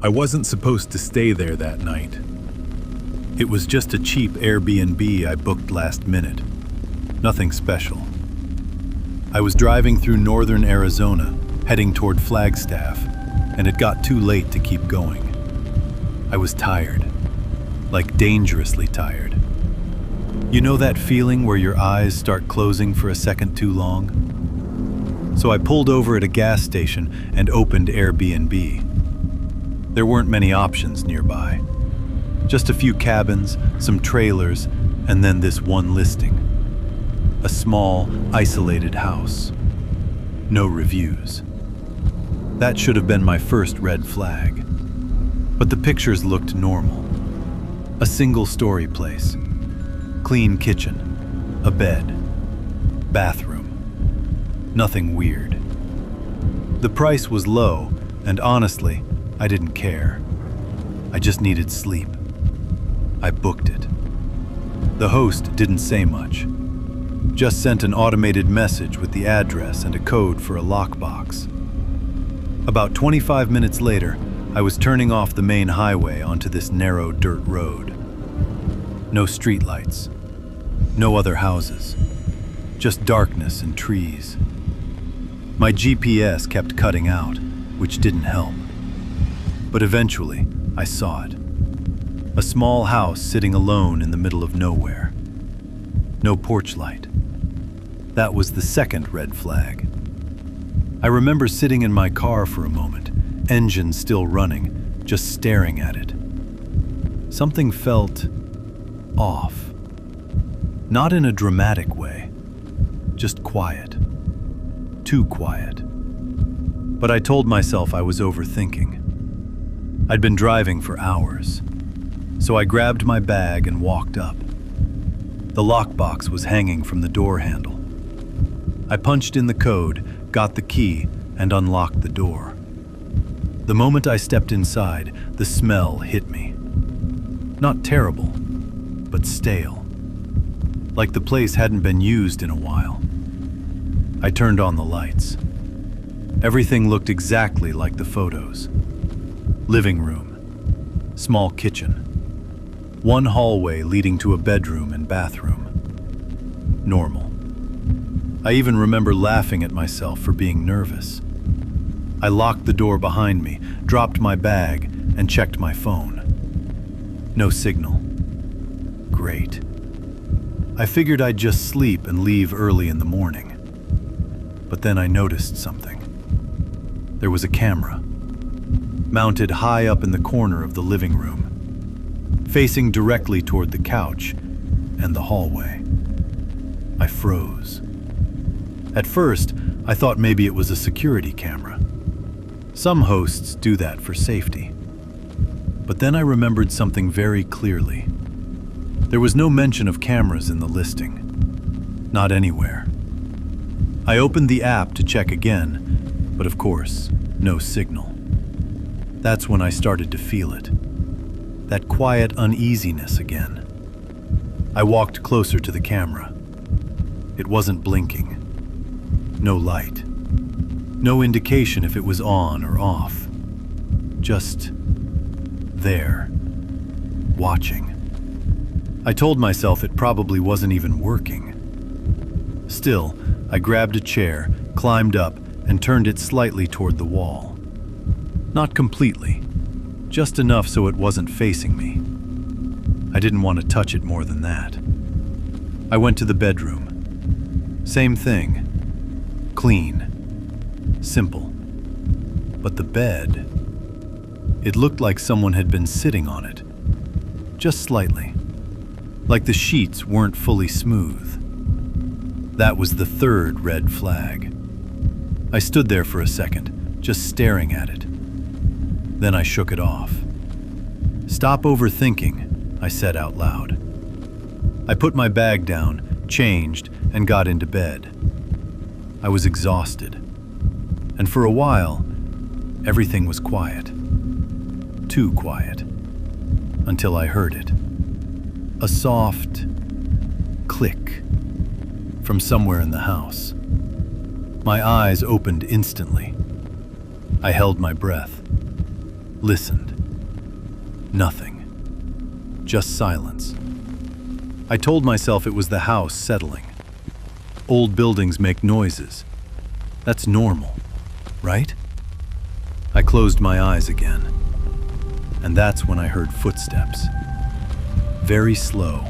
I wasn't supposed to stay there that night. It was just a cheap Airbnb I booked last minute. Nothing special. I was driving through northern Arizona, heading toward Flagstaff, and it got too late to keep going. I was tired, like dangerously tired. You know that feeling where your eyes start closing for a second too long? So I pulled over at a gas station and opened Airbnb. There weren't many options nearby. Just a few cabins, some trailers, and then this one listing. A small, isolated house. No reviews. That should have been my first red flag. But the pictures looked normal. A single-story place. Clean kitchen. A bed. Bathroom. Nothing weird. The price was low, and honestly, I didn't care. I just needed sleep. I booked it. The host didn't say much. Just sent an automated message with the address and a code for a lockbox. About 25 minutes later, I was turning off the main highway onto this narrow dirt road. No streetlights. No other houses. Just darkness and trees. My GPS kept cutting out, which didn't help. But eventually, I saw it. A small house sitting alone in the middle of nowhere. No porch light. That was the second red flag. I remember sitting in my car for a moment, engine still running, just staring at it. Something felt off. Not in a dramatic way, just quiet. Too quiet. But I told myself I was overthinking. I'd been driving for hours, so I grabbed my bag and walked up. The lockbox was hanging from the door handle. I punched in the code, got the key, and unlocked the door. The moment I stepped inside, the smell hit me. Not terrible, but stale. Like the place hadn't been used in a while. I turned on the lights. Everything looked exactly like the photos. Living room, small kitchen, one hallway leading to a bedroom and bathroom. Normal. I even remember laughing at myself for being nervous. I locked the door behind me, dropped my bag, and checked my phone. No signal. Great. I figured I'd just sleep and leave early in the morning. But then I noticed something. There was a camera, mounted high up in the corner of the living room, facing directly toward the couch and the hallway. I froze. At first, I thought maybe it was a security camera. Some hosts do that for safety. But then I remembered something very clearly. There was no mention of cameras in the listing. Not anywhere. I opened the app to check again, but of course, no signal. That's when I started to feel it. That quiet uneasiness again. I walked closer to the camera. It wasn't blinking. No light. No indication if it was on or off. Just there, watching. I told myself it probably wasn't even working. Still, I grabbed a chair, climbed up, and turned it slightly toward the wall. Not completely, just enough so it wasn't facing me. I didn't want to touch it more than that. I went to the bedroom. Same thing. Clean. Simple. But the bed, it looked like someone had been sitting on it. Just slightly. Like the sheets weren't fully smooth. That was the third red flag. I stood there for a second, just staring at it. Then I shook it off. "Stop overthinking," I said out loud. I put my bag down, changed, and got into bed. I was exhausted. And for a while, everything was quiet. Too quiet. Until I heard it. A soft click from somewhere in the house. My eyes opened instantly. I held my breath. listened. Nothing. Just silence. I told myself it was the house settling. Old buildings make noises. That's normal, right? I closed my eyes again, and that's when I heard footsteps. Very slow,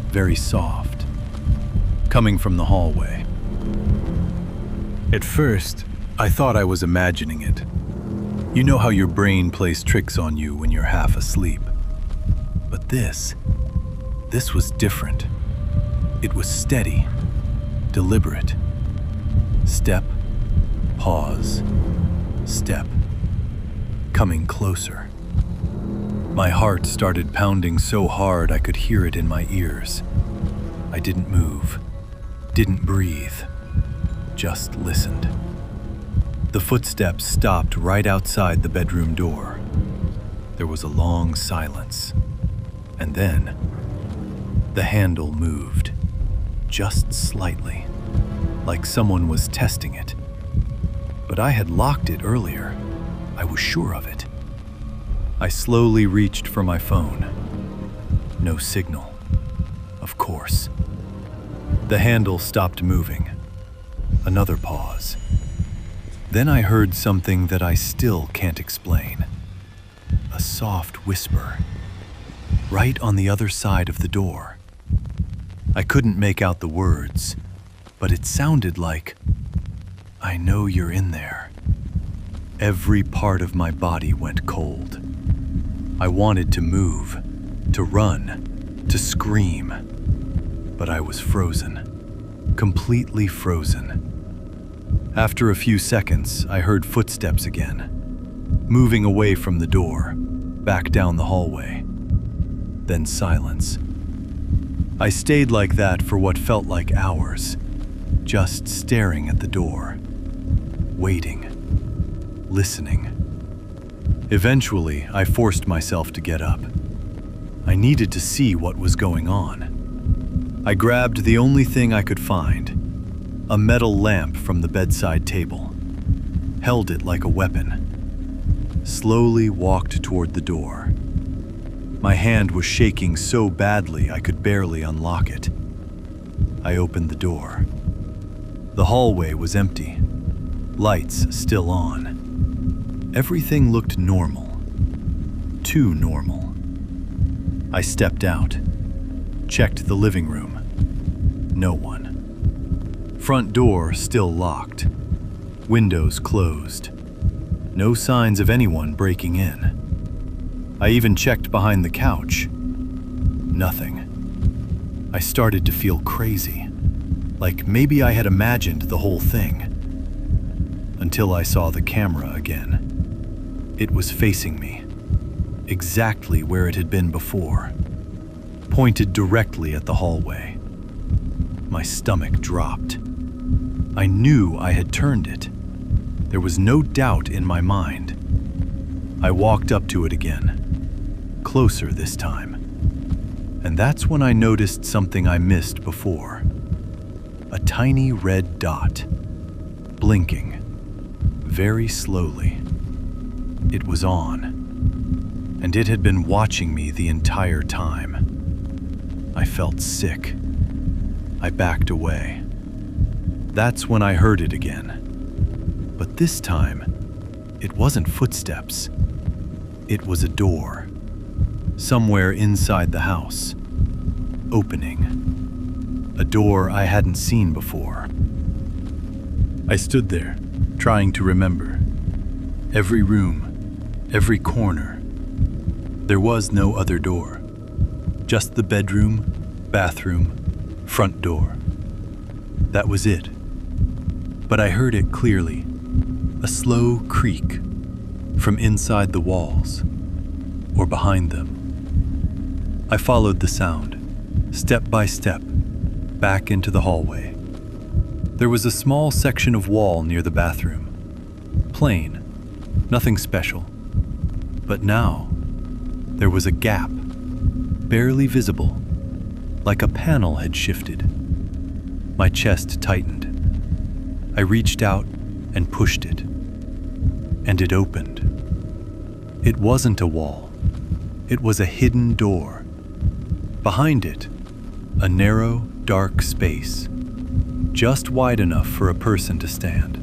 very soft, coming from the hallway. At first, I thought I was imagining it. You know how your brain plays tricks on you when you're half asleep. But this was different. It was steady, deliberate. Step, pause, step, coming closer. My heart started pounding so hard I could hear it in my ears. I didn't move, didn't breathe, just listened. The footsteps stopped right outside the bedroom door. There was a long silence, and then the handle moved, just slightly, like someone was testing it. But I had locked it earlier. I was sure of it. I slowly reached for my phone. No signal. Of course. The handle stopped moving. Another pause. Then I heard something that I still can't explain. A soft whisper, right on the other side of the door. I couldn't make out the words, but it sounded like, "I know you're in there." Every part of my body went cold. I wanted to move, to run, to scream, but I was frozen, completely frozen. After a few seconds, I heard footsteps again, moving away from the door, back down the hallway. Then silence. I stayed like that for what felt like hours, just staring at the door, waiting, listening. Eventually, I forced myself to get up. I needed to see what was going on. I grabbed the only thing I could find, a metal lamp from the bedside table, held it like a weapon, slowly walked toward the door. My hand was shaking so badly I could barely unlock it. I opened the door. The hallway was empty, lights still on. Everything looked normal, too normal. I stepped out, checked the living room. No one. Front door still locked, windows closed. No signs of anyone breaking in. I even checked behind the couch. Nothing. I started to feel crazy, like maybe I had imagined the whole thing. Until I saw the camera again. It was facing me, exactly where it had been before, pointed directly at the hallway. My stomach dropped. I knew I had turned it. There was no doubt in my mind. I walked up to it again, closer this time. And that's when I noticed something I missed before. A tiny red dot, blinking, very slowly. It was on, and it had been watching me the entire time. I felt sick. I backed away. That's when I heard it again. But this time, it wasn't footsteps. It was a door, somewhere inside the house, opening. A door I hadn't seen before. I stood there, trying to remember. Every room, every corner. There was no other door. Just the bedroom, bathroom, front door. That was it. But I heard it clearly. A slow creak from inside the walls or behind them. I followed the sound, step by step, back into the hallway. There was a small section of wall near the bathroom. Plain, nothing special. But now, there was a gap, barely visible, like a panel had shifted. My chest tightened. I reached out and pushed it, and it opened. It wasn't a wall. It was a hidden door. Behind it, a narrow, dark space, just wide enough for a person to stand.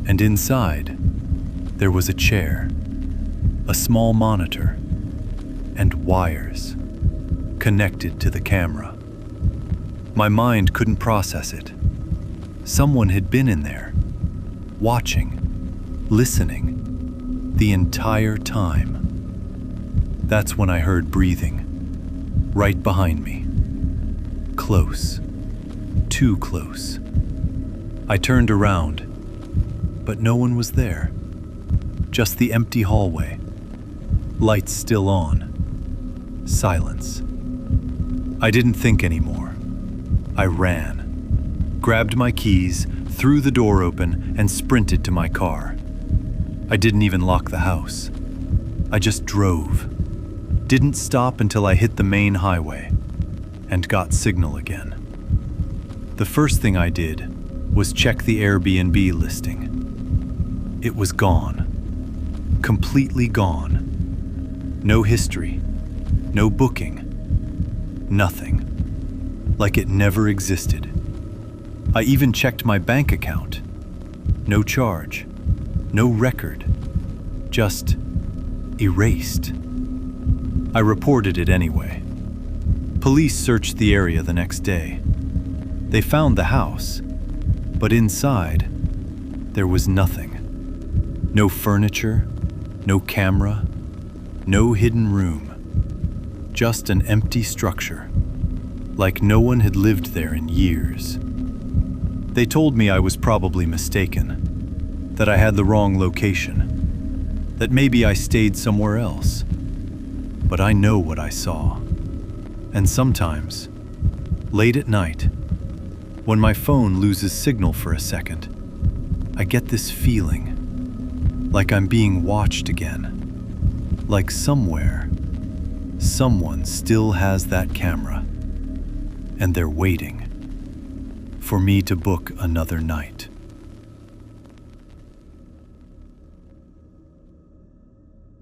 And inside, there was a chair, a small monitor, and wires connected to the camera. My mind couldn't process it. Someone had been in there, watching, listening, the entire time. That's when I heard breathing, right behind me. Close, too close. I turned around, but no one was there. Just the empty hallway, lights still on, silence. I didn't think anymore. I ran, grabbed my keys, threw the door open, and sprinted to my car. I didn't even lock the house. I just drove. Didn't stop until I hit the main highway and got signal again. The first thing I did was check the Airbnb listing. It was gone. Completely gone. No history. No booking. Nothing. Like it never existed. I even checked my bank account. No charge. No record. Just erased. I reported it anyway. Police searched the area the next day. They found the house, but inside, there was nothing. No furniture, no camera, no hidden room. Just an empty structure, like no one had lived there in years. They told me I was probably mistaken, that I had the wrong location, that maybe I stayed somewhere else. But I know what I saw. And sometimes, late at night, when my phone loses signal for a second, I get this feeling, like I'm being watched again. Like somewhere, someone still has that camera, and they're waiting for me to book another night.